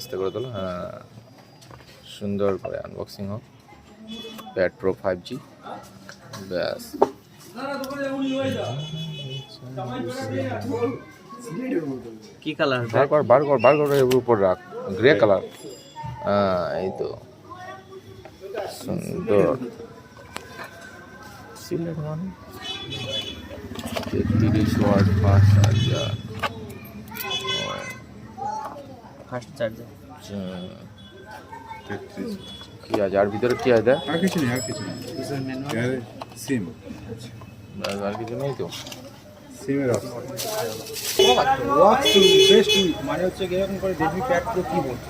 আস্তে করে তোলো। হ্যাঁ, সুন্দর করে আনবক্সিং হোক। Pad pro 5G। ব্যাস, কি কালার? বার কর এর উপর রাখ, গ্রে কালার। হ্যাঁ, এই তো সুন্দর। সিলেট মানে 33 ওয়াট 5000 ফাস্ট চার্জার। কি আছে আর ভিতরে? কি আছে দেখ? আর কিছু নেই, আর কিছু নেই। সিম, ব্যাস, আর কিছু নেই তো। সিমের অপশন। ওয়াক্স বেস্ট মানে হচ্ছে এরকম করে দেখবি প্যাড প্রো কিবোর্ড